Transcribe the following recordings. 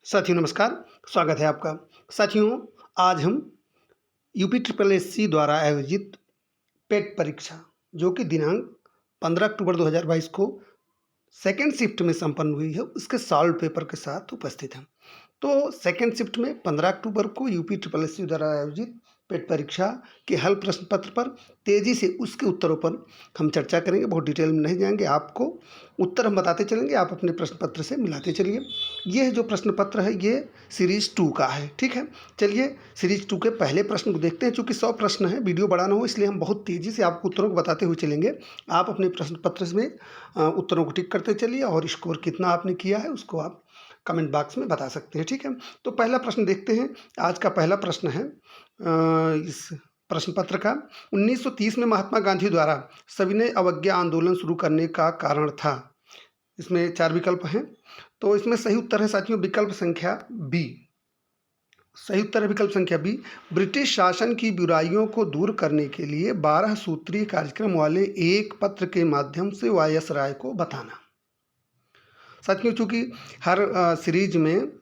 साथियों नमस्कार, स्वागत है आपका। साथियों, आज हम यूपी ट्रिपल एससी द्वारा आयोजित पेट परीक्षा जो कि दिनांक 15 अक्टूबर 2022 को सेकेंड शिफ्ट में संपन्न हुई है, उसके सॉल्व पेपर के साथ उपस्थित हैं। तो सेकेंड शिफ्ट में 15 अक्टूबर को यूपी ट्रिपल एससी द्वारा आयोजित पेट परीक्षा के हल प्रश्न पत्र पर तेज़ी से उसके उत्तरों पर हम चर्चा करेंगे। बहुत डिटेल में नहीं जाएंगे, आपको उत्तर हम बताते चलेंगे, आप अपने प्रश्न पत्र से मिलाते चलिए। ये जो प्रश्न पत्र है ये सीरीज़ 2 का है, ठीक है। चलिए सीरीज़ 2 के पहले प्रश्न को देखते हैं। चूँकि 100 प्रश्न है, वीडियो बड़ा ना हो इसलिए हम बहुत तेज़ी से आपको उत्तरों को बताते हुए चलेंगे। आप अपने प्रश्न पत्र में उत्तरों को टिक करते चलिए और स्कोर कितना आपने किया है उसको आप कमेंट बॉक्स में बता सकते हैं, ठीक है। तो पहला प्रश्न देखते हैं। आज का पहला प्रश्न है इस प्रश्न पत्र का, 1930 में महात्मा गांधी द्वारा सविनय अवज्ञा आंदोलन शुरू करने का कारण था। इसमें 4 विकल्प हैं, तो इसमें सही उत्तर है साथियों विकल्प संख्या बी। सही उत्तर है विकल्प संख्या बी। ब्रिटिश शासन की बुराइयों को दूर करने के लिए 12 सूत्रीय कार्यक्रम वाले एक पत्र के माध्यम से वायसराय को बताना। साथियों, चूँकि हर सीरीज में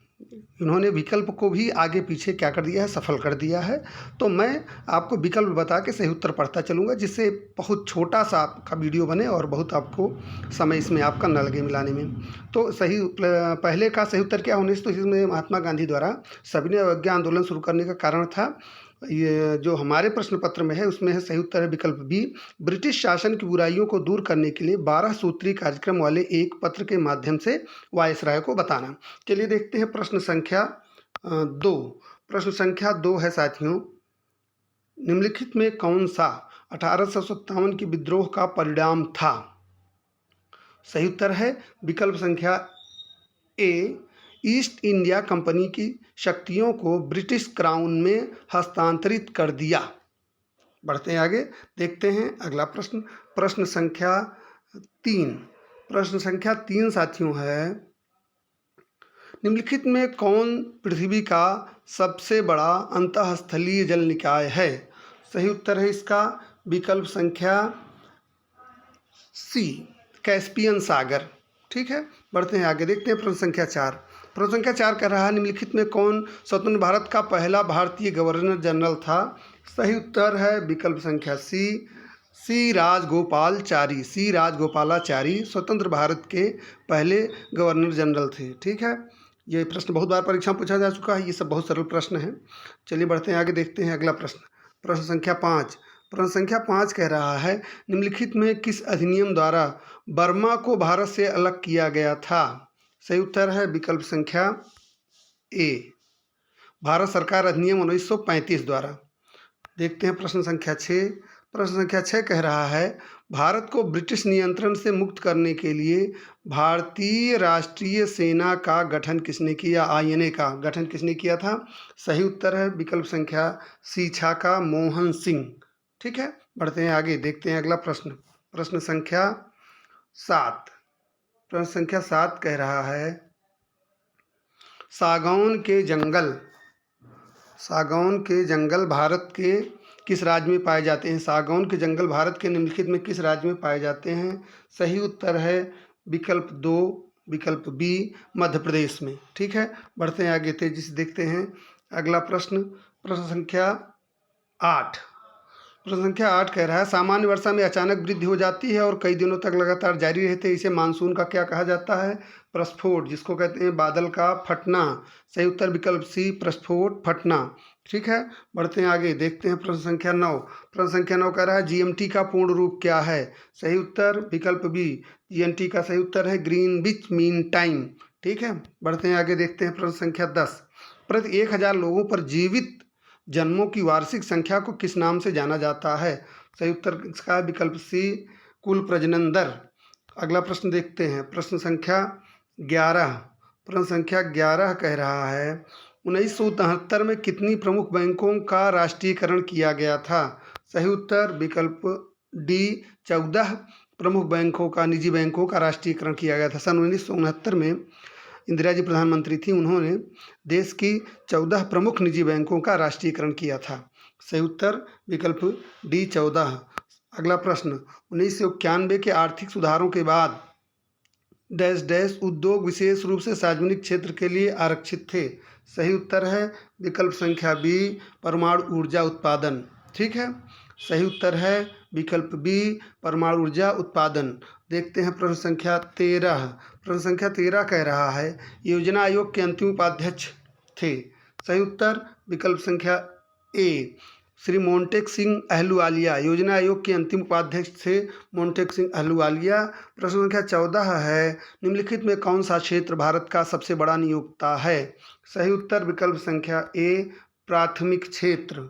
इन्होंने विकल्प को भी आगे पीछे क्या कर दिया है, सफल कर दिया है। तो मैं आपको विकल्प बता के सही उत्तर पढ़ता चलूँगा, जिससे बहुत छोटा सा आपका वीडियो बने और बहुत आपको समय इसमें आपका न लगे मिलाने में। तो सही पहले का सही उत्तर क्या, 1930 में महात्मा गांधी द्वारा सविनय अवज्ञा आंदोलन शुरू करने का कारण था। ये जो हमारे प्रश्न पत्र में है उसमें है सही उत्तर है विकल्प बी। ब्रिटिश शासन की बुराइयों को दूर करने के लिए 12 सूत्रीय कार्यक्रम वाले एक पत्र के माध्यम से वायसराय को बताना। चलिए देखते हैं प्रश्न संख्या 2। प्रश्न संख्या 2 है साथियों, निम्नलिखित में कौन सा 1857 के विद्रोह का परिणाम था। सही उत्तर है विकल्प संख्या ए। ईस्ट इंडिया कंपनी की शक्तियों को ब्रिटिश क्राउन में हस्तांतरित कर दिया। बढ़ते हैं आगे, देखते हैं अगला प्रश्न। प्रश्न संख्या 3। प्रश्न संख्या 3 साथियों है, निम्नलिखित में कौन पृथ्वी का सबसे बड़ा अंतःस्थलीय जल निकाय है। सही उत्तर है इसका विकल्प संख्या सी, कैस्पियन सागर, ठीक है। बढ़ते हैं आगे, देखते हैं प्रश्न संख्या 4। प्रश्न संख्या 4 कह रहा है, निम्नलिखित में कौन स्वतंत्र भारत का पहला भारतीय गवर्नर जनरल था। सही उत्तर है विकल्प संख्या सी राजगोपालाचारी। सी राजगोपालाचारी स्वतंत्र भारत के पहले गवर्नर जनरल थे, ठीक है। ये प्रश्न बहुत बार परीक्षा में पूछा जा चुका है, ये सब बहुत सरल प्रश्न है। चलिए बढ़ते हैं आगे, देखते हैं अगला प्रश्न। प्रश्न संख्या 5। प्रश्न संख्या 5 कह रहा है, निम्नलिखित में किस अधिनियम द्वारा बर्मा को भारत से अलग किया गया था। सही उत्तर है विकल्प संख्या ए, भारत सरकार अधिनियम 1935 द्वारा। देखते हैं प्रश्न संख्या 6। प्रश्न संख्या 6 कह रहा है, भारत को ब्रिटिश नियंत्रण से मुक्त करने के लिए भारतीय राष्ट्रीय सेना का गठन किसने किया। आईएनए का गठन किसने किया था। सही उत्तर है विकल्प संख्या सी, छाका मोहन सिंह, ठीक है। बढ़ते हैं आगे, देखते हैं अगला प्रश्न। प्रश्न संख्या 7। प्रश्न संख्या 7 कह रहा है, सागौन के जंगल भारत के किस राज्य में पाए जाते हैं। सागौन के जंगल भारत के निम्नलिखित में किस राज्य में पाए जाते हैं। सही उत्तर है विकल्प 2, विकल्प बी, मध्य प्रदेश में, ठीक है। बढ़ते हैं आगे, तेजी से देखते हैं अगला प्रश्न। प्रश्न संख्या 8। प्रश्न संख्या 8 कह रहा है, सामान्य वर्षा में अचानक वृद्धि हो जाती है और कई दिनों तक लगातार जारी रहते हैं, इसे मानसून का क्या कहा जाता है। प्रस्फोट, जिसको कहते हैं बादल का फटना। सही उत्तर विकल्प सी, प्रस्फोट फटना, ठीक है। बढ़ते हैं आगे, देखते हैं प्रश्न संख्या 9। प्रश्न संख्या 9 कह रहा है, जीएमटी का पूर्ण रूप क्या है। सही उत्तर विकल्प बी, जीएमटी का सही उत्तर है ग्रीनविच मीन टाइम, ठीक है। बढ़ते हैं आगे, देखते हैं प्रश्न संख्या 10। प्रति 1000 लोगों पर जीवित जन्मों की वार्षिक संख्या को किस नाम से जाना जाता है। सही उत्तर इसका विकल्प सी, कुल प्रजनन दर। अगला प्रश्न देखते हैं, प्रश्न संख्या 11। प्रश्न संख्या 11 कह रहा है, 1969 में कितनी प्रमुख बैंकों का राष्ट्रीयकरण किया गया था। सही उत्तर विकल्प डी, 14 प्रमुख बैंकों का, निजी बैंकों का राष्ट्रीयकरण किया गया था। सन 1969 में इंदिरा जी प्रधानमंत्री थी, उन्होंने देश की 14 प्रमुख निजी बैंकों का राष्ट्रीयकरण किया था। सही उत्तर विकल्प डी, 14। अगला प्रश्न, 1991 के आर्थिक सुधारों के बाद डैश डैश उद्योग विशेष रूप से सार्वजनिक क्षेत्र के लिए आरक्षित थे। सही उत्तर है विकल्प संख्या बी, परमाणु ऊर्जा उत्पादन। ठीक है, सही उत्तर है विकल्प बी, परमाणु ऊर्जा उत्पादन। देखते हैं प्रश्न संख्या 13। प्रश्न संख्या 13 कह रहा है योजना आयोग के अंतिम उपाध्यक्ष थे। सही उत्तर विकल्प संख्या ए, श्री मोंटेक सिंह अहलूवालिया योजना आयोग के अंतिम उपाध्यक्ष थे मोंटेक सिंह अहलूवालिया। प्रश्न संख्या 14 है निम्नलिखित में कौन सा क्षेत्र भारत का सबसे बड़ा नियोक्ता है। सही उत्तर विकल्प संख्या ए, प्राथमिक क्षेत्र।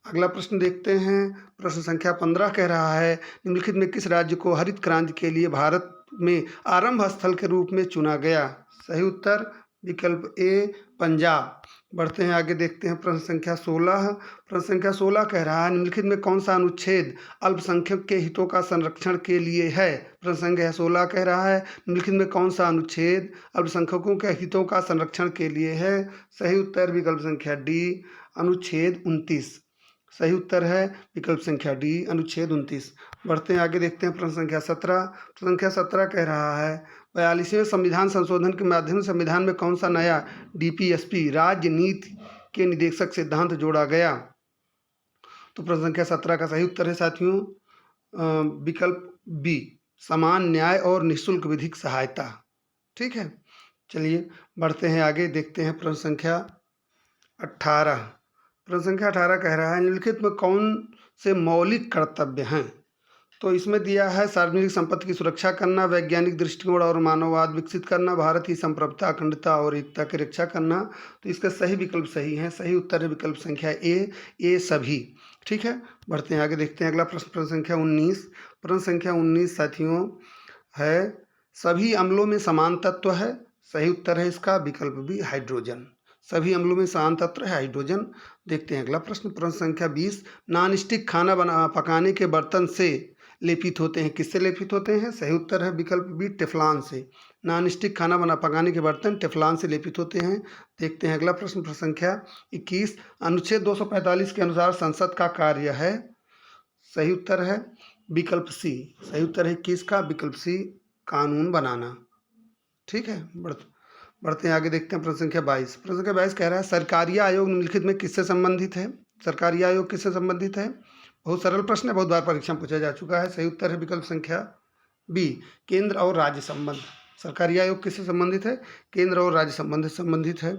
अगला प्रश्न देखते हैं। प्रश्न संख्या 15 कह रहा है निम्नलिखित में किस राज्य को हरित क्रांति के लिए भारत में आरंभ स्थल के रूप में चुना गया। सही उत्तर विकल्प ए, पंजाब। बढ़ते हैं आगे, देखते हैं प्रश्न संख्या 16। प्रश्न संख्या 16 कह रहा है निम्नलिखित में कौन सा अनुच्छेद अल्पसंख्यक के हितों का संरक्षण के लिए है। प्रश्न संख्या 16 कह रहा है निम्नलिखित में कौन सा अनुच्छेद अल्पसंख्यकों के हितों का संरक्षण के लिए है। सही उत्तर विकल्प संख्या डी, अनुच्छेद 29। सही उत्तर है विकल्प संख्या डी, अनुच्छेद 29। बढ़ते हैं आगे, देखते हैं प्रश्न संख्या 17। प्रश्न संख्या 17 कह रहा है 42वें संविधान संशोधन के माध्यम से संविधान में कौन सा नया डीपीएसपी राज्य नीति के निदेशक सिद्धांत जोड़ा गया। तो प्रश्न संख्या 17 का सही उत्तर है साथियों विकल्प बी, समान न्याय और निःशुल्क विधिक सहायता। ठीक है, चलिए बढ़ते हैं आगे, देखते हैं प्रश्न संख्या 18। प्रश्न संख्या 18 कह रहा है निम्नलिखित में कौन से मौलिक कर्तव्य हैं। तो इसमें दिया है सार्वजनिक संपत्ति की सुरक्षा करना, वैज्ञानिक दृष्टिकोण और मानववाद विकसित करना, भारत की संप्रभुता, अखंडता और एकता की रक्षा करना। तो इसका सही विकल्प सही है। सही उत्तर है विकल्प संख्या ए, सभी। ठीक है, बढ़ते हैं आगे, देखते हैं अगला प्रश्न। प्रश्न संख्या 19। प्रश्न संख्या 19 साथियों है सभी अम्लों में समान तत्व है। सही उत्तर है इसका विकल्प बी, हाइड्रोजन। सभी अम्लों में समान तत्व है हाइड्रोजन। देखते हैं अगला प्रश्न। प्रश्न संख्या 20 नॉन स्टिक खाना पकाने के बर्तन से लेपित होते हैं। किससे लेपित होते हैं। सही उत्तर है विकल्प बी, टेफ्लॉन से। नॉन स्टिक खाना पकाने के बर्तन टेफ्लॉन से लेपित होते हैं। देखते हैं अगला प्रश्न। प्रश्न संख्या 21 अनुच्छेद 245 के अनुसार संसद का कार्य है। सही उत्तर है विकल्प सी। सही उत्तर है 21 का विकल्प सी, कानून बनाना। ठीक है, बढ़ते हैं आगे, देखते हैं प्रश्न संख्या 22। प्रश्न संख्या 22 कह रहा है सरकारी आयोग निम्नलिखित में किससे संबंधित है। सरकारी आयोग किससे संबंधित है। बहुत सरल प्रश्न है, बहुत बार परीक्षा में पूछा जा चुका है। सही उत्तर है विकल्प संख्या बी, केंद्र और राज्य संबंध। सरकारी आयोग किससे संबंधित है। केंद्र और राज्य संबंध से संबंधित है।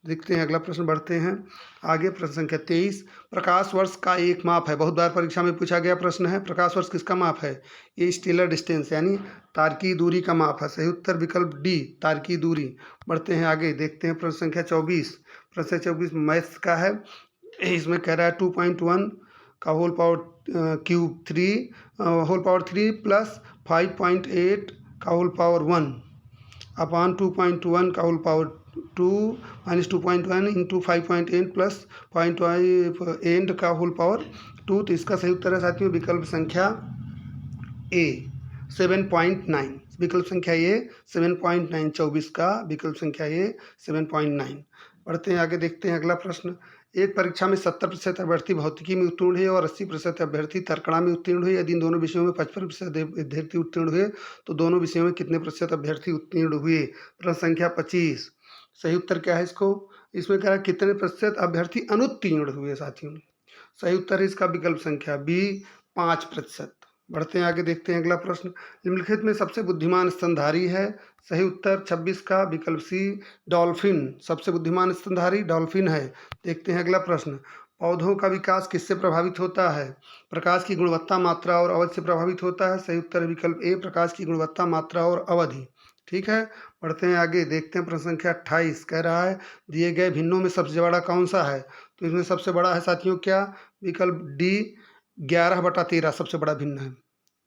देखते हैं अगला प्रश्न, बढ़ते हैं आगे। प्रश्न संख्या 23 प्रकाश वर्ष का एक माप है। बहुत बार परीक्षा में पूछा गया प्रश्न है। प्रकाश वर्ष किसका माप है। ये स्टेलर डिस्टेंस यानी तारकीय दूरी का माप है। सही उत्तर विकल्प डी, तारकीय दूरी। बढ़ते हैं आगे, देखते हैं प्रश्न संख्या 24। प्रश्न संख्या 24 मैथ्स का है। इसमें कह रहा है 2.1 का whole power cube 3 whole power 3 plus 5.8 का होल पावर 1 अपॉन 2.1 का whole power 2 minus 2.1 into 5.8 plus 0.8 का होल पावर 2। तो इसका सही उत्तर है साथियों विकल्प संख्या ए, 7.9। विकल्प संख्या ए 7.9। 24 का विकल्प संख्या ए 7.9। बढ़ते हैं आगे, देखते हैं अगला प्रश्न। एक परीक्षा में 70% अभ्यर्थी भौतिकी में उत्तीर्ण हुए और 80% अभ्यर्थी तर्कणा में उत्तीर्ण हुए। यदि इन दोनों विषयों में 55% अभ्यर्थी उत्तीर्ण हुए तो दोनों विषयों में कितने प्रतिशत अभ्यर्थी उत्तीर्ण हुए। प्रश्न संख्या 25। सही उत्तर क्या है इसको। इसमें कह रहा है कितने प्रतिशत अभ्यर्थी अनुत्तीर्ण हुए साथियों। सही उत्तर है इसका विकल्प संख्या बी, 5%। बढ़ते हैं आगे, देखते हैं अगला प्रश्न। निम्नलिखित में सबसे बुद्धिमान स्तनधारी है। सही उत्तर 26 का विकल्प सी, डॉल्फिन। सबसे बुद्धिमान स्तनधारी डॉल्फिन है। देखते हैं अगला प्रश्न। पौधों का विकास किससे प्रभावित होता है। प्रकाश की गुणवत्ता, मात्रा और अवधि से प्रभावित होता है। सही उत्तर विकल्प ए, प्रकाश की गुणवत्ता, मात्रा और अवधि। ठीक है, बढ़ते हैं आगे, देखते हैं प्रश्न संख्या 28 कह रहा है दिए गए भिन्नों में सबसे बड़ा कौन सा है। तो इसमें सबसे बड़ा है साथियों क्या, विकल्प डी, 11/13 सबसे बड़ा भिन्न है।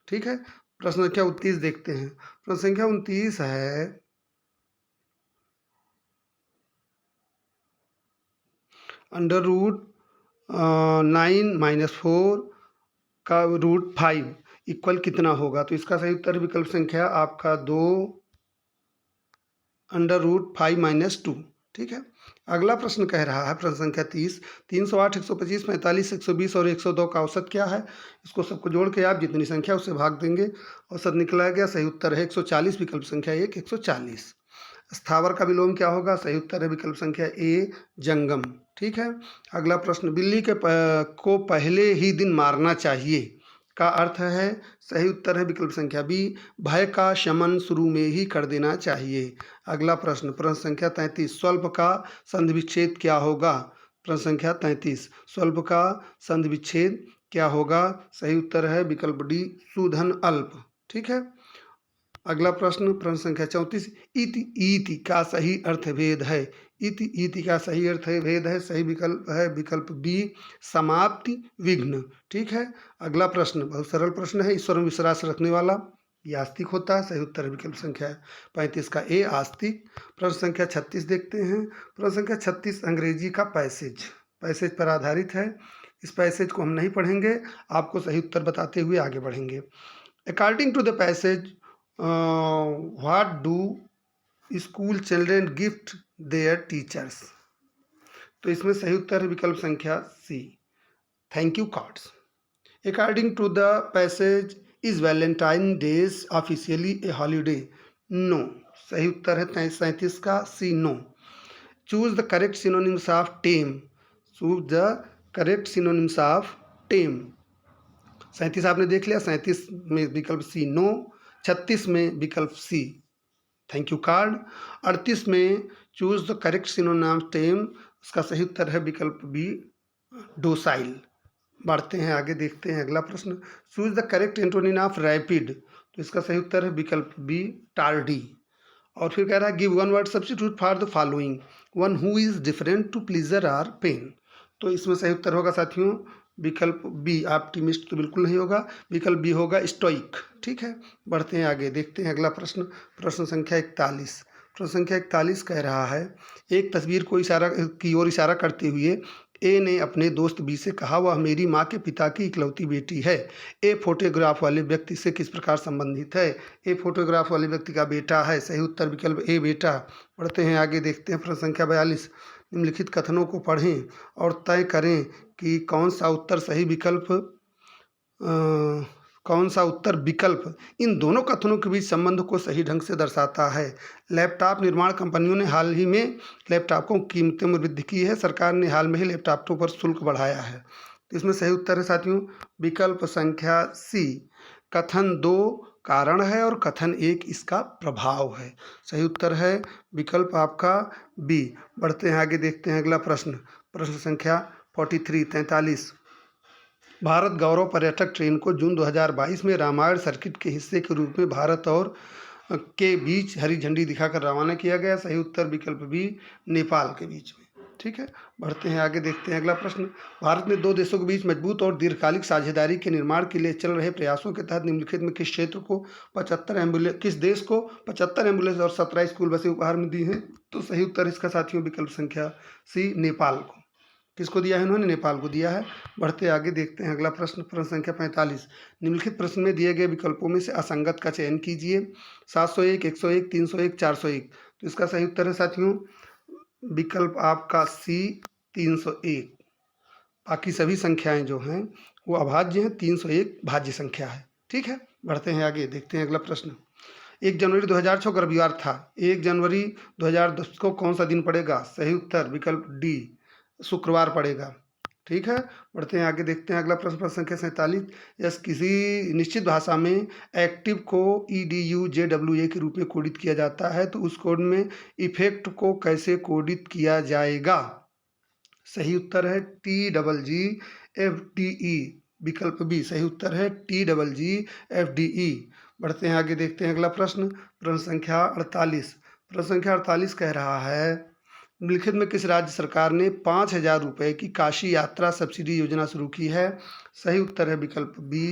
ठीक है, प्रश्न संख्या 29 देखते हैं। प्रश्न संख्या 29 है अंडर रूट 9-4 का रूट 5 इक्वल कितना होगा। तो इसका सही उत्तर विकल्प संख्या आपका 2 अंडर रूट 5 - 2। ठीक है। अगला प्रश्न कह रहा है, प्रश्न संख्या 30, 308, 125, 45, 120 और 102 का औसत क्या है? इसको सबको जोड़ के आप जितनी संख्या उससे भाग देंगे, औसत निकला गया। सही उत्तर है 140, विकल्प संख्या 1, 140। स्थावर का विलोम क्या होगा? सही उत्तर है विकल्प संख्या ए, जंगम। ठीक है। अगला प्रश्न, बिल्ली को पहले ही दिन मारना चाहिए का अर्थ है? सही उत्तर है विकल्प संख्या बी, भय का शमन शुरू में ही कर देना चाहिए। अगला प्रश्न, प्रश्न संख्या 33, स्वल्प का संधि विच्छेद क्या होगा? प्रश्न संख्या 33, स्वल्प का संधि विच्छेद क्या होगा? सही उत्तर है विकल्प डी, सुधन अल्प। ठीक है। अगला प्रश्न, प्रश्न संख्या 34, इति ईति का सही अर्थ भेद है? इति ईति का सही अर्थ है भेद है, सही विकल्प है विकल्प बी, समाप्ति विघ्न। ठीक है। अगला प्रश्न बहुत सरल प्रश्न है, ईश्वर में विश्वास रखने वाला ये आस्तिक होता है। सही उत्तर है विकल्प संख्या 35 का ए, आस्तिक। प्रश्न संख्या 36 देखते हैं। प्रश्न संख्या 36 अंग्रेजी का पैसेज पर आधारित है। इस पैसेज को हम नहीं पढ़ेंगे, आपको सही उत्तर बताते हुए आगे बढ़ेंगे। According to the passage, what do school children gift their teachers? तो इसमें सही उत्तर है विकल्प संख्या C, thank you cards. According to the passage, is Valentine days officially a holiday? No. सही उत्तर है 37 का C, no. Choose the correct synonyms of tame. Choose the correct synonyms of tame. 37 आपने देख लिया, 37 में विकल्प सी, नो। 36 में विकल्प सी, थैंक यू कार्ड। 38 में चूज द करेक्ट सिनोनिम टेम, उसका सही उत्तर है विकल्प बी, डोसाइल। बढ़ते हैं आगे, देखते हैं अगला प्रश्न, choose the correct antonym of rapid, तो इसका सही उत्तर है विकल्प बी, टार्डी। और फिर कह रहा है give one word substitute for the following, one who is different to pleasure or pain. तो इसमें सही उत्तर होगा साथियों विकल्प बी, ऑप्टिमिस्ट तो बिल्कुल नहीं होगा, विकल्प बी होगा, स्टोइक। ठीक है। बढ़ते हैं आगे, देखते हैं अगला प्रश्न, प्रश्न संख्या 41। प्रश्न संख्या 41 कह रहा है, एक तस्वीर को की ओर इशारा करते हुए ए ने अपने दोस्त बी से कहा, वह मेरी माँ के पिता की इकलौती बेटी है। ए फोटोग्राफ वाले व्यक्ति से किस प्रकार संबंधित है? ए फोटोग्राफ वाले व्यक्ति का बेटा है। सही उत्तर विकल्प ए, बेटा। बढ़ते हैं आगे, देखते हैं प्रश्न संख्या 42। निम्नलिखित कथनों को पढ़ें और तय करें कि कौन सा उत्तर विकल्प इन दोनों कथनों के बीच संबंध को सही ढंग से दर्शाता है। लैपटॉप निर्माण कंपनियों ने हाल ही में लैपटॉपों की कीमतों में वृद्धि की है। सरकार ने हाल में ही लैपटॉपों पर शुल्क बढ़ाया है। तो इसमें सही उत्तर है साथियों विकल्प संख्या सी, कथन 2 कारण है और कथन 1 इसका प्रभाव है। सही उत्तर है विकल्प आपका बी। बढ़ते हैं आगे, देखते हैं अगला प्रश्न, प्रश्न संख्या 43। भारत गौरव पर्यटक ट्रेन को जून 2022 में रामायण सर्किट के हिस्से के रूप में भारत और के बीच हरी झंडी दिखाकर रवाना किया गया। सही उत्तर विकल्प बी, नेपाल के बीच में। ठीक है। बढ़ते हैं आगे, देखते हैं अगला प्रश्न, भारत ने दो देशों के बीच मजबूत और दीर्घकालिक साझेदारी के निर्माण के लिए चल रहे प्रयासों के तहत निम्नलिखित में किस क्षेत्र को 75 एम्बुलेंस, किस देश को 75 एम्बुलेंस और 17 स्कूल बसें उपहार में दी हैं? तो सही उत्तर इसका साथियों विकल्प संख्या सी, नेपाल को। किसको दिया है इन्होंने? नेपाल को दिया है। बढ़ते आगे, देखते हैं अगला प्रश्न, प्रश्न संख्या 45। निम्नलिखित प्रश्न में दिए गए विकल्पों में से असंगत का चयन कीजिए। 701, 101, 301, 401। तो इसका सही उत्तर है साथियों विकल्प आपका सी, 301। बाकी सभी संख्याएं जो हैं वो अभाज्य हैं, 301 भाज्य संख्या है। ठीक है। बढ़ते हैं आगे, देखते हैं अगला प्रश्न, 1 जनवरी 2006 का रविवार था। 1 जनवरी 2010 को कौन सा दिन पड़ेगा? सही उत्तर विकल्प डी, शुक्रवार पड़ेगा। ठीक है। बढ़ते हैं आगे, देखते हैं अगला प्रश्न, प्रश्न संख्या 47। यस, किसी निश्चित भाषा में एक्टिव को EDUJWA के रूप में कोडित किया जाता है, तो उस कोड में इफेक्ट को कैसे कोडित किया जाएगा? सही उत्तर है TGGFDE, विकल्प बी। सही उत्तर है TGGFDE। बढ़ते हैं आगे, देखते हैं अगला प्रश्न, प्रश्न संख्या 48। प्रश्न संख्या 48 कह रहा है, निम्नलिखित में किस राज्य सरकार ने 5,000 रुपये की काशी यात्रा सब्सिडी योजना शुरू की है? सही उत्तर है विकल्प बी,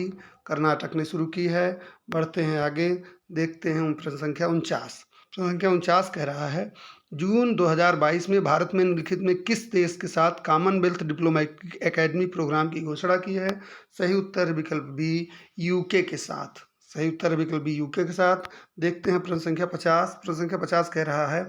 कर्नाटक ने शुरू की है। बढ़ते हैं आगे, देखते हैं प्रश्न संख्या 49। प्रश्न संख्या 49 कह रहा है, जून 2022 में भारत में निम्नलिखित में किस देश के साथ कॉमनवेल्थ डिप्लोमेटिक एकेडमी प्रोग्राम की घोषणा की है? सही उत्तर विकल्प बी, यूके के साथ। सही उत्तर विकल्प बी, यूके के साथ। देखते हैं प्रश्न संख्या 50। प्रश्न संख्या 50 कह रहा है,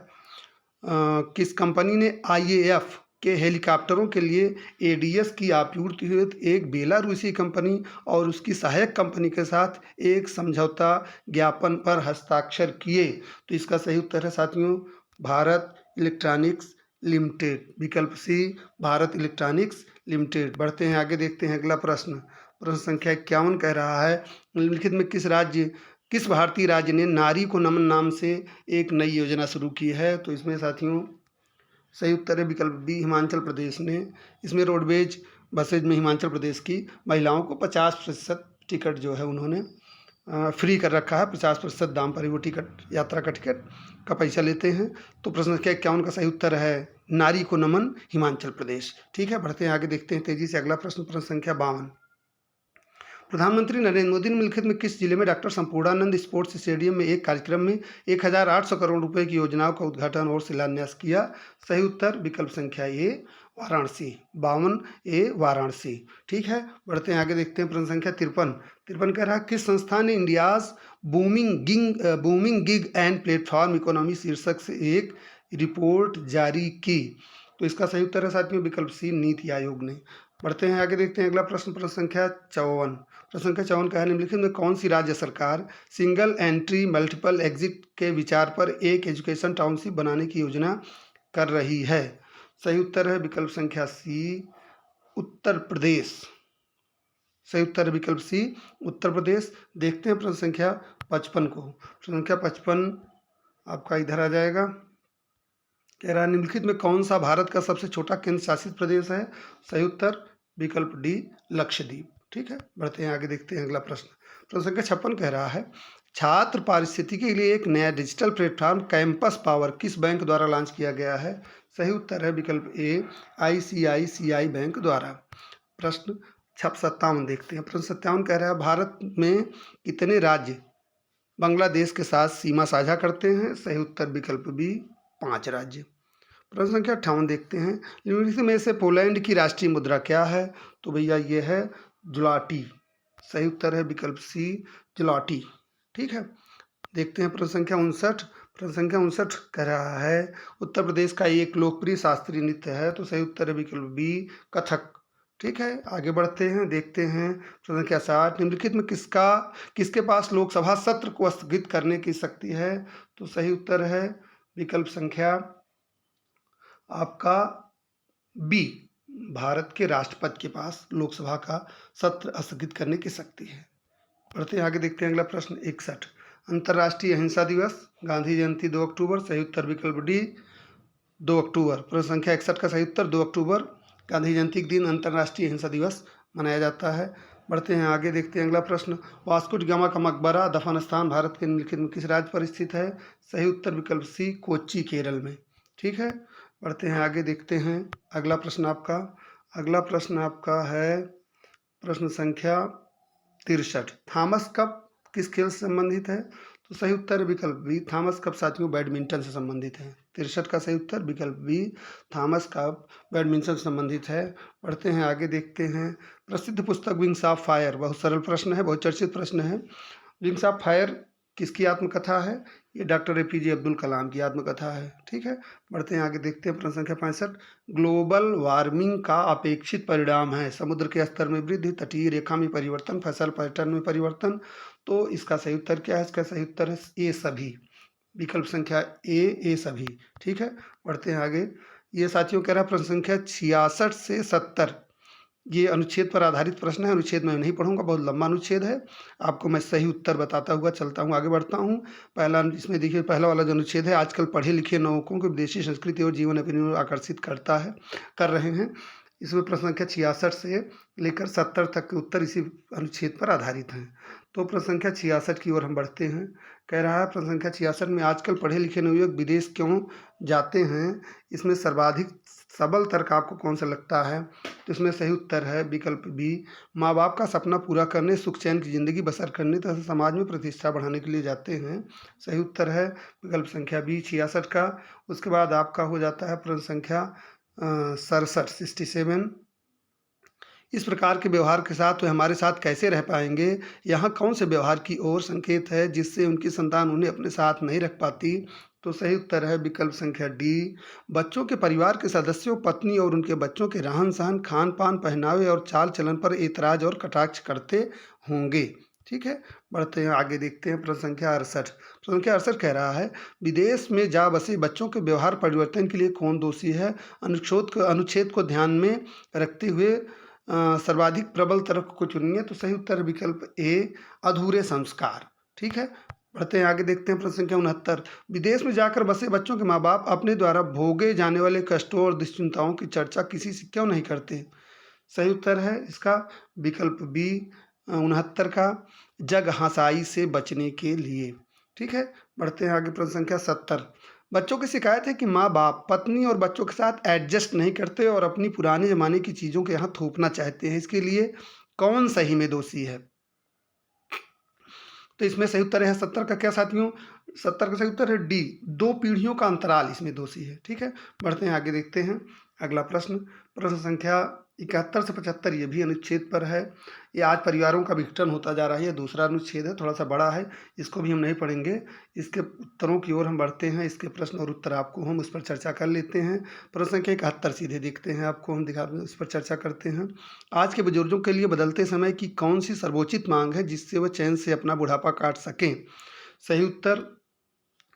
किस कंपनी ने IAF के हेलीकॉप्टरों के लिए ADS की आपूर्ति हेतु एक बेलारूसी कंपनी और उसकी सहायक कंपनी के साथ एक समझौता ज्ञापन पर हस्ताक्षर किए? तो इसका सही उत्तर है साथियों भारत इलेक्ट्रॉनिक्स लिमिटेड। विकल्प सी भारत इलेक्ट्रॉनिक्स लिमिटेड। बढ़ते हैं आगे, देखते हैं अगला प्रश्न। प्रश्न संख्या 51 कह रहा है निम्नलिखित में किस भारतीय राज्य ने नारी को नमन नाम से एक नई योजना शुरू की है? तो इसमें साथियों सही उत्तर है विकल्प बी हिमाचल प्रदेश ने। इसमें रोडवेज बसेज में हिमाचल प्रदेश की महिलाओं को 50% टिकट जो है उन्होंने फ्री कर रखा है। 50% दाम पर ही वो टिकट, यात्रा का टिकट का पैसा लेते हैं। तो प्रश्न संख्या 51 का सही उत्तर है नारी को नमन हिमाचल प्रदेश। ठीक है, बढ़ते हैं आगे, देखते हैं तेजी से अगला प्रश्न। प्रश्न संख्या 52 प्रधानमंत्री नरेंद्र मोदी ने निम्नलिखित में किस जिले में डॉक्टर संपूर्णानंद स्पोर्ट्स स्टेडियम में एक कार्यक्रम में 1800 करोड़ रुपए की योजनाओं का उद्घाटन और शिलान्यास किया? सही उत्तर विकल्प संख्या ए वाराणसी। 52 ए वाराणसी। ठीक है, बढ़ते हैं आगे, देखते हैं प्रश्न संख्या 53 कह रहा है किस संस्था ने India's booming gig and platform economy शीर्षक से एक रिपोर्ट जारी की? तो इसका सही उत्तर है साथियों विकल्प सी नीति आयोग ने। बढ़ते हैं आगे, देखते हैं अगला प्रश्न। प्रश्न संख्या 54 का है निम्नलिखित में कौन सी राज्य सरकार सिंगल एंट्री मल्टीपल एग्जिट के विचार पर एक एजुकेशन टाउनशिप बनाने की योजना कर रही है? सही उत्तर है विकल्प संख्या सी उत्तर प्रदेश। सही उत्तर है विकल्प सी उत्तर प्रदेश। देखते हैं प्रश्न संख्या 55 को। प्रश्न संख्या 55 आपका इधर आ जाएगा। कह रहा है निम्नलिखित में कौन सा भारत का सबसे छोटा केंद्र शासित प्रदेश है? सही उत्तर विकल्प डी लक्षद्वीप। ठीक है, बढ़ते हैं आगे, देखते हैं अगला प्रश्न। प्रश्न संख्या 56 कह रहा है छात्र पारिस्थितिकी के लिए एक नया डिजिटल प्लेटफॉर्म कैंपस पावर किस बैंक द्वारा लॉन्च किया गया है? सही उत्तर है विकल्प ए ICICI बैंक द्वारा। प्रश्न 57 देखते हैं। प्रश्न 57 कह रहा है भारत में कितने राज्य बांग्लादेश के साथ सीमा साझा करते हैं? सही उत्तर विकल्प बी 5 राज्य। प्रश्न संख्या 58 देखते हैं निम्नलिखित में से पोलैंड की राष्ट्रीय मुद्रा क्या है? तो भैया ये है जुलाटी। सही उत्तर है विकल्प सी जुलाटी। ठीक है, देखते हैं प्रश्न संख्या 59। प्रश्न संख्या 59 कह रहा है उत्तर प्रदेश का एक लोकप्रिय शास्त्रीय नृत्य है? तो सही उत्तर है विकल्प बी कथक। ठीक है, आगे बढ़ते हैं, देखते हैं प्रश्न संख्या 60 निम्नलिखित में किसके पास लोकसभा सत्र को स्थगित करने की शक्ति है? तो सही उत्तर है विकल्प संख्या आपका बी भारत के राष्ट्रपति के पास लोकसभा का सत्र स्थगित करने की शक्ति है। बढ़ते हैं आगे, देखते हैं अगला प्रश्न 61 अंतर्राष्ट्रीय अहिंसा दिवस गांधी जयंती 2 अक्टूबर। सही उत्तर विकल्प डी 2 अक्टूबर। प्रश्न संख्या 61 का सही उत्तर 2 अक्टूबर गांधी जयंती के दिन अंतर्राष्ट्रीय अहिंसा दिवस मनाया जाता है। बढ़ते हैं आगे, देखते हैं अगला प्रश्न वास्को डी गामा का मकबरा दफन स्थान भारत के निम्नलिखित में किस राज्य पर स्थित है? सही उत्तर विकल्प सी कोच्चि केरल में। ठीक है, बढ़ते हैं आगे, देखते हैं अगला प्रश्न आपका है प्रश्न संख्या 63 थॉमस कप किस खेल से संबंधित है? तो सही उत्तर विकल्प बी थॉमस कप साथियों बैडमिंटन से संबंधित है। 63 का सही उत्तर विकल्प बी थॉमस कप बैडमिंटन से संबंधित है। बढ़ते हैं आगे, देखते हैं प्रसिद्ध पुस्तक विंग्स ऑफ फायर बहुत सरल प्रश्न है, बहुत चर्चित प्रश्न है। विंग्स ऑफ फायर किसकी आत्मकथा है? ये डॉक्टर APJ अब्दुल कलाम की आत्मकथा है। ठीक है, बढ़ते हैं आगे, देखते हैं प्रश्न संख्या 65 ग्लोबल वार्मिंग का अपेक्षित परिणाम है समुद्र के स्तर में वृद्धि, तटीय रेखा में परिवर्तन, फसल पैटर्न में परिवर्तन। तो इसका सही उत्तर क्या है? इसका सही उत्तर है ए सभी। विकल्प संख्या ए सभी। ठीक है, बढ़ते हैं आगे। ये साथियों कह रहा है प्रश्न संख्या 66 से 70 ये अनुच्छेद पर आधारित प्रश्न है। अनुच्छेद मैं नहीं पढ़ूंगा, बहुत लंबा अनुच्छेद है। आपको मैं सही उत्तर बताता हुआ चलता हूँ, आगे बढ़ता हूँ। इसमें देखिए पहला वाला जो अनुच्छेद है आजकल पढ़े लिखे लोगों को विदेशी संस्कृति और जीवन शैली आकर्षित कर रहे हैं। इसमें प्रश्न संख्या 66 से लेकर 70 तक के उत्तर इसी अनुच्छेद पर आधारित हैं। तो प्रश्न संख्या 66 की ओर हम बढ़ते हैं। कह रहा है प्रश्न संख्या 66 में आजकल पढ़े लिखे नवयुवक विदेश क्यों जाते हैं? इसमें सर्वाधिक सबल तर्क आपको कौन सा लगता है? तो इसमें सही उत्तर है विकल्प बी माँ बाप का सपना पूरा करने, सुख चैन की जिंदगी बसर करने तथा समाज में प्रतिष्ठा बढ़ाने के लिए जाते हैं। सही उत्तर है विकल्प संख्या बी 66 का। उसके बाद आपका हो जाता है प्रश्न संख्या 67 इस प्रकार के व्यवहार के साथ वे हमारे साथ कैसे रह पाएंगे? यहाँ कौन से व्यवहार की ओर संकेत है जिससे उनकी संतान उन्हें अपने साथ नहीं रख पाती? तो सही उत्तर है विकल्प संख्या डी। बच्चों के परिवार के सदस्यों, पत्नी और उनके बच्चों के रहन सहन, खान पान, पहनावे और चाल चलन पर एतराज और कटाक्ष करते होंगे। ठीक है, बढ़ते हैं आगे, देखते हैं प्रश्न संख्या 68। प्रश्न संख्या 68 कह रहा है, विदेश में जा बसे बच्चों के व्यवहार परिवर्तन के लिए कौन दोषी है? अनुच्छेद को ध्यान में रखते हुए सर्वाधिक प्रबल तर्क को चुनिए। तो सही उत्तर विकल्प ए, अधूरे संस्कार। ठीक है, बढ़ते हैं आगे, देखते हैं प्रश्न संख्या 69। विदेश में जाकर बसे बच्चों के माँ बाप अपने द्वारा भोगे जाने वाले कष्टों और दुश्चिंताओं की चर्चा किसी से क्यों नहीं करते? सही उत्तर है इसका विकल्प बी, 69 का, जग हंसाई से बचने के लिए। ठीक है, बढ़ते हैं आगे, प्रश्न संख्या 70। बच्चों की शिकायत है कि माँ बाप पत्नी और बच्चों के साथ एडजस्ट नहीं करते और अपनी पुराने जमाने की चीज़ों के यहाँ थोपना चाहते हैं। इसके लिए कौन सही में दोषी है? तो इसमें सही उत्तर है 70 का क्या साथियों? 70 का सही उत्तर है डी, 2 पीढ़ियों का अंतराल इसमें दोषी है। ठीक है, बढ़ते हैं आगे, देखते हैं अगला प्रश्न। प्रश्न संख्या 71 से 75 ये भी अनुच्छेद पर है। ये आज परिवारों का विघटन होता जा रहा है, ये दूसरा अनुच्छेद है, थोड़ा सा बड़ा है, इसको भी हम नहीं पढ़ेंगे। इसके उत्तरों की ओर हम बढ़ते हैं, इसके प्रश्न और उत्तर आपको हम उस पर चर्चा कर लेते हैं। प्रश्न संख्या 71 सीधे देखते हैं, आपको हम दिखा उस पर चर्चा करते हैं। आज के बुजुर्गों के लिए बदलते समय की कौन सी सर्वोचित मांग है जिससे वह चैन से अपना बुढ़ापा काट सकें? सही उत्तर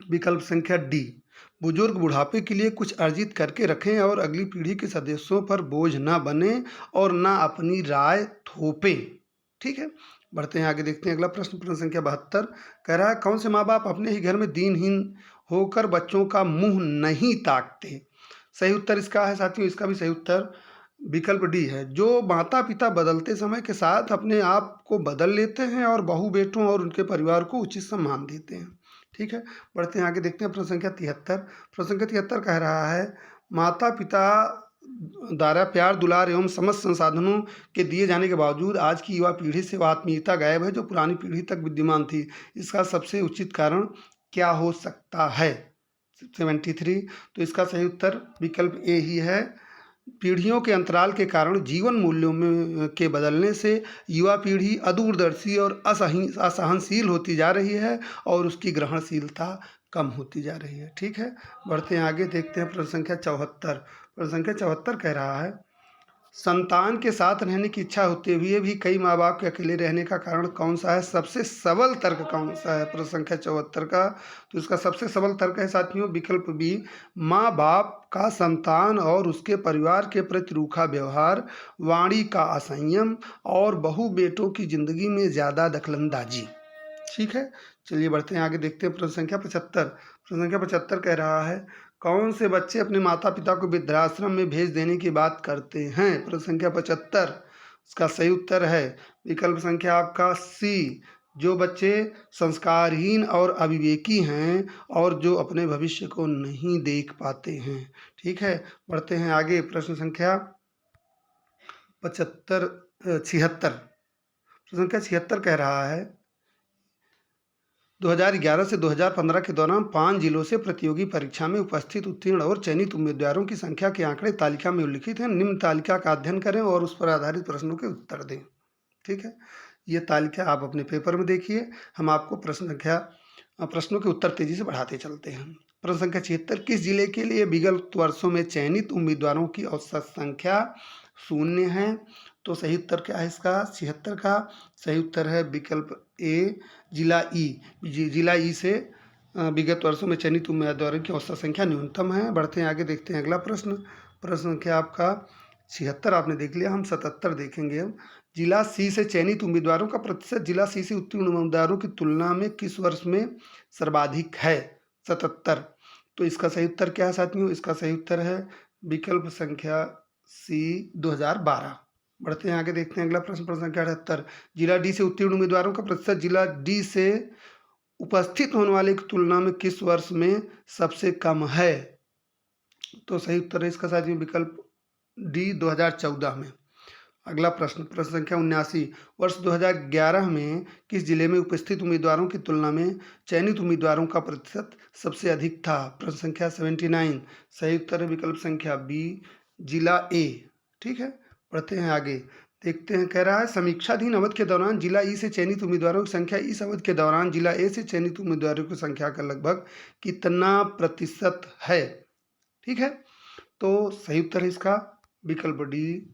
विकल्प संख्या डी, बुजुर्ग बुढ़ापे के लिए कुछ अर्जित करके रखें और अगली पीढ़ी के सदस्यों पर बोझ ना बने और ना अपनी राय थोपें। ठीक है, बढ़ते हैं आगे, देखते हैं अगला प्रश्न। प्रश्न संख्या 72 कह रहा है, कौन से माँ बाप अपने ही घर में दीनहीन होकर बच्चों का मुंह नहीं ताकते? सही उत्तर इसका है साथियों, इसका भी सही उत्तर विकल्प डी है, जो माता पिता बदलते समय के साथ अपने आप को बदल लेते हैं और बहू बेटों और उनके परिवार को उचित सम्मान देते हैं। ठीक है, बढ़ते हैं आगे, देखते हैं प्रश्न संख्या 73। प्रश्न संख्या 73 कह रहा है, माता पिता द्वारा प्यार, दुलार एवं समस्त संसाधनों के दिए जाने के बावजूद आज की युवा पीढ़ी से वह आत्मीयता गायब है जो पुरानी पीढ़ी तक विद्यमान थी। इसका सबसे उचित कारण क्या हो सकता है? 73, तो इसका सही उत्तर विकल्प ए ही है, पीढ़ियों के अंतराल के कारण जीवन मूल्यों में के बदलने से युवा पीढ़ी अदूरदर्शी और असहनशील होती जा रही है और उसकी ग्रहणशीलता कम होती जा रही है। ठीक है, बढ़ते हैं आगे, देखते हैं प्रश्न संख्या 74। प्रश्न संख्या 74 कह रहा है, संतान के साथ रहने की इच्छा होते हुए भी कई माँ बाप के अकेले रहने का कारण कौन सा है? सबसे सबल तर्क कौन सा है प्रश्न संख्या 74 का? तो इसका सबसे सबल तर्क है साथियों विकल्प बी, माँ बाप का संतान और उसके परिवार के प्रति रूखा व्यवहार, वाणी का असंयम और बहू बेटों की जिंदगी में ज़्यादा दखलंदाजी। ठीक है, चलिए बढ़ते हैं आगे, देखते हैं प्रश्न संख्या 75। प्रश्न संख्या 75 कह रहा है, कौन से बच्चे अपने माता पिता को वृद्धाश्रम में भेज देने की बात करते हैं? प्रश्न संख्या 75, इसका सही उत्तर है विकल्प संख्या आपका सी, जो बच्चे संस्कारहीन और अविवेकी हैं और जो अपने भविष्य को नहीं देख पाते हैं। ठीक है, बढ़ते हैं आगे, प्रश्न संख्या 76। प्रश्न संख्या 76 कह रहा है, 2011 से 2015 के दौरान 5 जिलों से प्रतियोगी परीक्षा में उपस्थित उत्तीर्ण और चयनित उम्मीदवारों की संख्या के आंकड़े तालिका में उल्लिखित हैं। निम्न तालिका का अध्ययन करें और उस पर आधारित प्रश्नों के उत्तर दें। ठीक है, ये तालिका आप अपने पेपर में देखिए, हम आपको प्रश्नों के उत्तर तेजी से बढ़ाते चलते हैं। प्रश्न संख्या 76, किस जिले के लिए विगत वर्षों में चयनित उम्मीदवारों की औसत संख्या 0 है? तो सही उत्तर क्या है इसका? 76 का सही उत्तर है विकल्प ए, जिला ई। जिला ई से विगत वर्षों में चयनित उम्मीदवारों की औसत संख्या न्यूनतम है। बढ़ते हैं आगे, देखते हैं अगला प्रश्न। प्रश्न संख्या आपका 76 आपने देख लिया, हम 77 देखेंगे। हम जिला सी से चयनित उम्मीदवारों का प्रतिशत जिला सी से उत्तीर्ण उम्मीदवारों की तुलना में किस वर्ष में सर्वाधिक है? 77। तो इसका सही उत्तर क्या है साथियों? इसका सही उत्तर है विकल्प संख्या सी, 2012। बढ़ते हैं आगे, देखते हैं अगला प्रश्न। प्रश्न संख्या 78, जिला डी से उत्तीर्ण उम्मीदवारों का प्रतिशत जिला डी से उपस्थित होने वाले की तुलना में किस वर्ष में सबसे कम है? तो सही उत्तर है इसका साथियों विकल्प डी, 2014 में। अगला प्रश्न, प्रश्न संख्या 79, वर्ष 2011 में किस जिले में उपस्थित उम्मीदवारों की तुलना में चयनित उम्मीदवारों का प्रतिशत सबसे अधिक था? प्रश्न संख्या 79, सही उत्तर है विकल्प संख्या बी, जिला ए। ठीक है, बढ़ते हैं आगे, देखते हैं, कह रहा है समीक्षाधीन अवधि के दौरान जिला ई से चयनित उम्मीदवारों की संख्या इस अवधि के दौरान जिला ए से चयनित उम्मीदवारों की संख्या का लगभग कितना प्रतिशत है। ठीक है, तो सही उत्तर है इसका विकल्प डी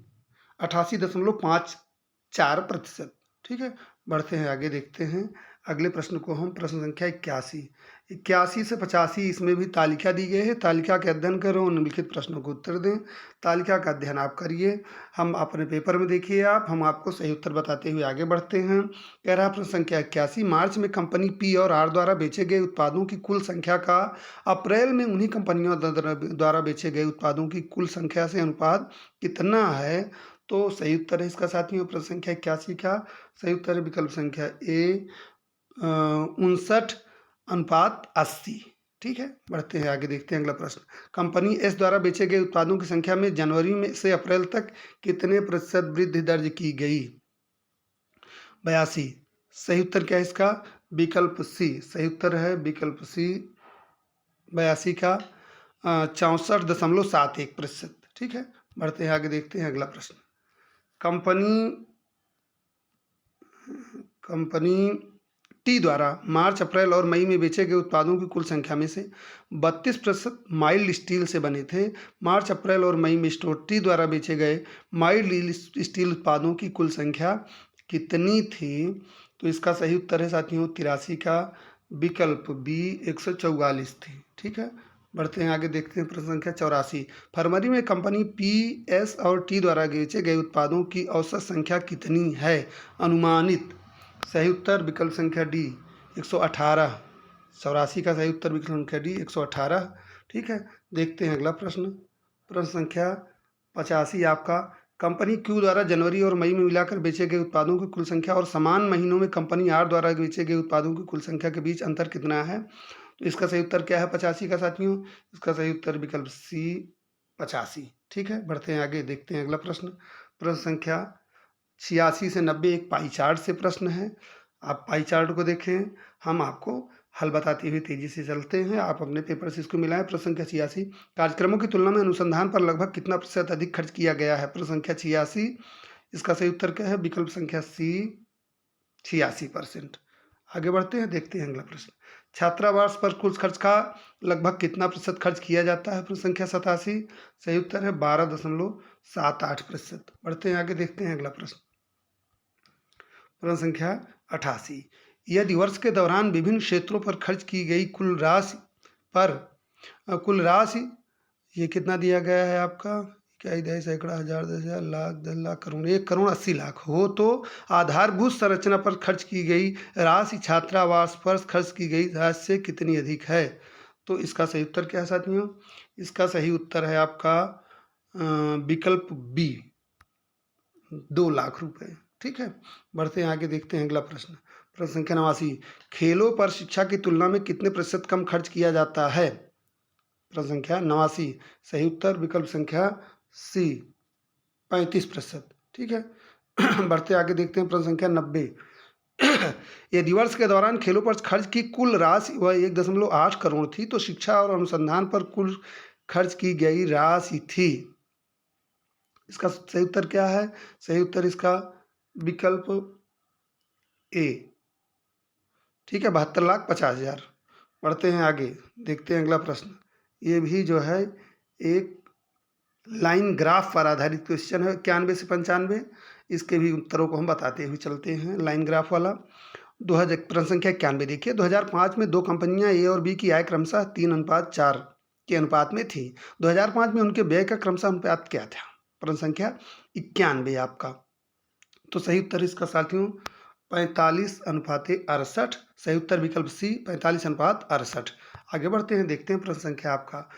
88.54%। ठीक है, बढ़ते हैं आगे, देखते हैं अगले प्रश्न को हम। प्रश्न संख्या 81 से 85, इसमें भी तालिका दी गई है। तालिका का अध्ययन करो, निम्नलिखित प्रश्नों को उत्तर दें। तालिका का अध्ययन आप करिए, हम अपने पेपर में देखिए आप, हम आपको सही उत्तर बताते हुए आगे बढ़ते हैं। कह रहा है प्रश्न संख्या 81, मार्च में कंपनी पी और आर द्वारा बेचे गए उत्पादों की कुल संख्या का अप्रैल में उन्हीं कंपनियों द्वारा बेचे गए उत्पादों की कुल संख्या से अनुपात कितना है। तो सही उत्तर है इसका साथियों प्रश्न संख्या 81 का सही उत्तर है विकल्प संख्या ए 59:80। ठीक है, बढ़ते हैं आगे, देखते हैं अगला प्रश्न। कंपनी एस द्वारा बेचे गए उत्पादों की संख्या में जनवरी में से अप्रैल तक कितने प्रतिशत वृद्धि दर्ज की गई। 82। सही उत्तर क्या है इसका विकल्प सी। सही उत्तर है विकल्प सी 82 का 64.71%। ठीक है, बढ़ते हैं आगे, देखते हैं अगला प्रश्न। कंपनी टी द्वारा मार्च अप्रैल और मई में बेचे गए उत्पादों की कुल संख्या में से 32% माइल्ड स्टील से बने थे। मार्च अप्रैल और मई में स्टोर टी द्वारा बेचे गए माइल्ड स्टील उत्पादों की कुल संख्या कितनी थी। तो इसका सही उत्तर है साथियों 83 का विकल्प बी 144 थी। ठीक है, बढ़ते हैं आगे, देखते हैं प्रश्न संख्या 84। फरवरी में कंपनी पी एस और टी द्वारा बेचे गए उत्पादों की औसत संख्या कितनी है अनुमानित। सही उत्तर विकल्प संख्या डी 118। 84 का सही उत्तर विकल्प संख्या डी 118। ठीक है, देखते हैं अगला प्रश्न। प्रश्न संख्या 85 आपका, कंपनी क्यू द्वारा जनवरी और मई में मिलाकर बेचे गए उत्पादों की कुल संख्या और समान महीनों में कंपनी आर द्वारा बेचे गए उत्पादों की कुल संख्या के बीच अंतर कितना है। तो इसका सही उत्तर क्या है 85 का साथियों, इसका सही उत्तर विकल्प सी 85। ठीक है, बढ़ते हैं आगे, देखते हैं अगला प्रश्न। प्रश्न संख्या 86 से 90 एक पाई चार्ट से प्रश्न है। आप पाई चार्ट को देखें, हम आपको हल बताते हुए तेजी से चलते हैं, आप अपने पेपर से इसको मिलाएं। प्रश्न संख्या 86, कार्यक्रमों की तुलना में अनुसंधान पर लगभग कितना प्रतिशत अधिक खर्च किया गया है। प्रश्न संख्या 86, इसका सही उत्तर क्या है विकल्प संख्या सी 86%। आगे बढ़ते हैं, देखते हैं अगला प्रश्न। छात्रावास पर कुल खर्च का लगभग कितना प्रतिशत खर्च किया जाता है। प्रश्न संख्या 87, सही उत्तर है 12.78%। बढ़ते हैं आगे, देखते हैं अगला प्रश्न। प्रश्न संख्या 88, यदि वर्ष के दौरान विभिन्न क्षेत्रों पर खर्च की गई कुल राशि ये कितना दिया गया है आपका, क्या इधर सैकड़ा हजार 10,000 लाख 10 लाख करोड़ 1,80,00,000 हो तो आधारभूत संरचना पर खर्च की गई राशि छात्रावास पर खर्च की गई राशि से कितनी अधिक है। तो इसका सही उत्तर क्या है साथियों, इसका सही उत्तर है आपका विकल्प बी 2 लाख रुपए। ठीक है, बढ़ते हैं आगे, देखते हैं अगला प्रश्न। प्रश्न संख्या 89, खेलों पर शिक्षा की तुलना में कितने प्रतिशत कम खर्च किया जाता है। प्रश्न संख्या 89, सही उत्तर विकल्प संख्या सी 35%। ठीक है, बढ़ते आगे, देखते हैं प्रश्न संख्या 90, यदि वर्ष के दौरान खेलों पर खर्च की कुल राशि वह 1.8 करोड़ थी तो शिक्षा और अनुसंधान पर कुल खर्च की गई राशि थी। इसका सही उत्तर क्या है, सही उत्तर इसका विकल्प ए। ठीक है, 72,50,000। बढ़ते हैं आगे, देखते हैं अगला प्रश्न। ये भी जो है एक लाइन ग्राफ पर आधारित क्वेश्चन है 91 से 95। इसके भी उत्तरों को हम बताते हुए चलते हैं। लाइन ग्राफ वाला 2000 प्रश्न संख्या 91 देखिए, 2005 में दो कंपनियां ए और बी की आय क्रमशः 3:4 के अनुपात में थी। 2005 में उनके व्यय का क्रमशः अनुपात क्या था। प्रश्न संख्या 91 आपका, तो सही उत्तर इसका साथियों 45:68। सही उत्तर विकल्प सी 45:68। आगे बढ़ते हैं, देखते हैं प्रश्न संख्या आपका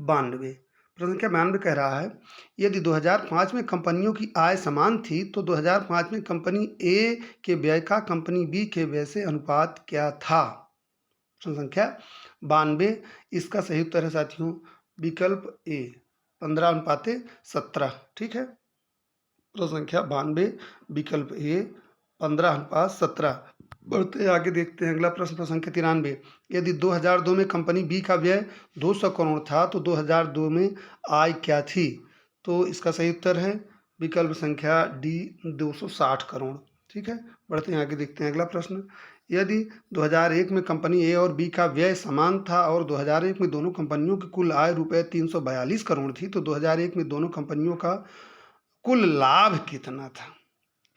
92। प्रश्न संख्या 92 कह रहा है, यदि 2005 में कंपनियों की आय समान थी तो 2005 में कंपनी ए के व्यय का कंपनी बी के व्यय से अनुपात क्या था। प्रश्न संख्या 92, इसका सही उत्तर है साथियों विकल्प ए 15:17। ठीक है, प्रश्न संख्या 92 विकल्प ए 15:17। बढ़ते आगे, देखते हैं अगला प्रश्न। प्रश्न संख्या 93, यदि 2002 में कंपनी बी का व्यय 200 करोड़ था तो 2002 में आय क्या थी। तो इसका सही उत्तर है विकल्प संख्या डी 260 करोड़। ठीक है, बढ़ते हैं आगे, देखते हैं अगला प्रश्न। यदि 2001 में कंपनी ए और बी का व्यय समान था और 2001 में दोनों कंपनियों की कुल आय रुपये 342 करोड़ थी, तो 2001 में दोनों कंपनियों का कुल लाभ कितना था?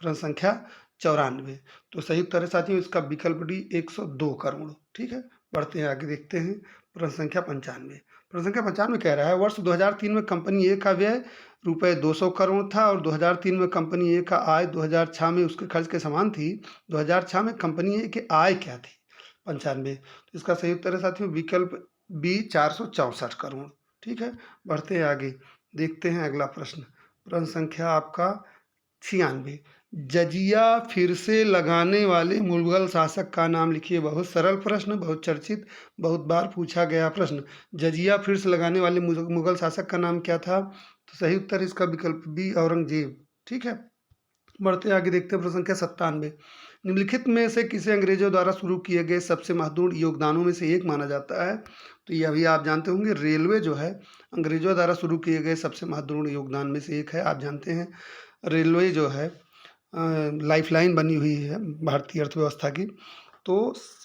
प्रश्न संख्या 94। तो सही उत्तर है साथियों इसका विकल्प डी 102 करोड़। ठीक है, बढ़ते हैं आगे, देखते हैं प्रश्न संख्या 95। प्रश्न संख्या 95 कह रहा है वर्ष 2003 में कंपनी ए का व्यय रुपये 200 करोड़ था और 2003 में कंपनी ए का आय 2006 में उसके खर्च के समान थी। 2006 में कंपनी ए की आय क्या थी? 95। तो इसका सही उत्तर है साथियों विकल्प बी 464 करोड़। ठीक है, बढ़ते हैं आगे, देखते हैं अगला प्रश्न। प्रश्न संख्या आपका 96। जजिया फिर से लगाने वाले मुगल शासक का नाम लिखिए। बहुत सरल प्रश्न, बहुत चर्चित, बहुत बार पूछा गया प्रश्न। जजिया फिर से लगाने वाले मुगल शासक का नाम क्या था? तो सही उत्तर इसका विकल्प बी औरंगजेब। ठीक है, बढ़ते आगे, देखते हैं प्रश्न संख्या 97। निम्नलिखित में से किसे अंग्रेजों द्वारा शुरू किए गए सबसे महत्वपूर्ण योगदानों में से एक माना जाता है? तो यह भी आप जानते होंगे, रेलवे जो है अंग्रेजों द्वारा शुरू किए गए सबसे महत्वपूर्ण योगदान में से एक है। आप जानते हैं रेलवे जो है लाइफलाइन बनी हुई है भारतीय अर्थव्यवस्था की। तो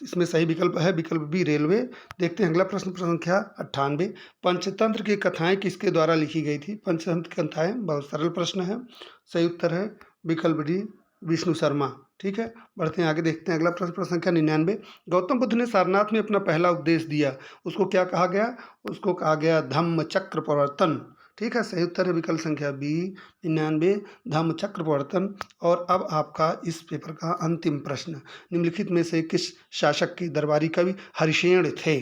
इसमें सही विकल्प है विकल्प बी रेलवे। देखते हैं अगला प्रश्न, प्रश्न संख्या 98। पंचतंत्र की कथाएं किसके द्वारा लिखी गई थी? पंचतंत्र की कथाएं, बहुत सरल प्रश्न है, सही उत्तर है विकल्प डी विष्णु शर्मा। ठीक है, बढ़ते हैं आगे, देखते हैं अगला प्रश्न, प्रश्न संख्या 99। गौतम बुद्ध ने सारनाथ में अपना पहला उपदेश दिया, उसको क्या कहा गया? उसको कहा गया धम्म चक्र प्रवर्तन। ठीक है, सही उत्तर है विकल्प संख्या बी 99 धम्म चक्र प्रवर्तन। और अब आपका इस पेपर का अंतिम प्रश्न, निम्नलिखित में से किस शासक के दरबारी कवि हरिशेण थे?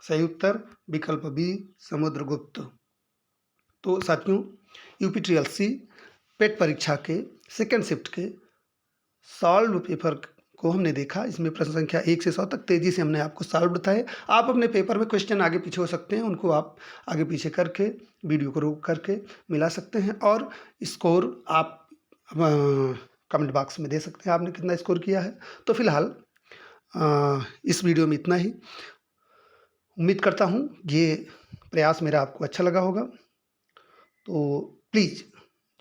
सही उत्तर विकल्प बी समुद्रगुप्त। तो साथियों यूपीटीएलसी पेट परीक्षा के सेकंड शिफ्ट के सॉल्व पेपर को हमने देखा। इसमें प्रश्न संख्या 1 से 100 तक तेजी से हमने आपको सॉल्व बताए। आप अपने पेपर में क्वेश्चन आगे पीछे हो सकते हैं, उनको आप आगे पीछे करके वीडियो को रोक करके मिला सकते हैं और स्कोर आप कमेंट बॉक्स में दे सकते हैं आपने कितना स्कोर किया है। तो फिलहाल इस वीडियो में इतना ही। उम्मीद करता हूँ ये प्रयास मेरा आपको अच्छा लगा होगा। तो प्लीज़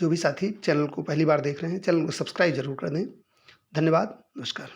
जो भी साथी चैनल को पहली बार देख रहे हैं, चैनल को सब्सक्राइब जरूर कर दें। धन्यवाद, नमस्कार।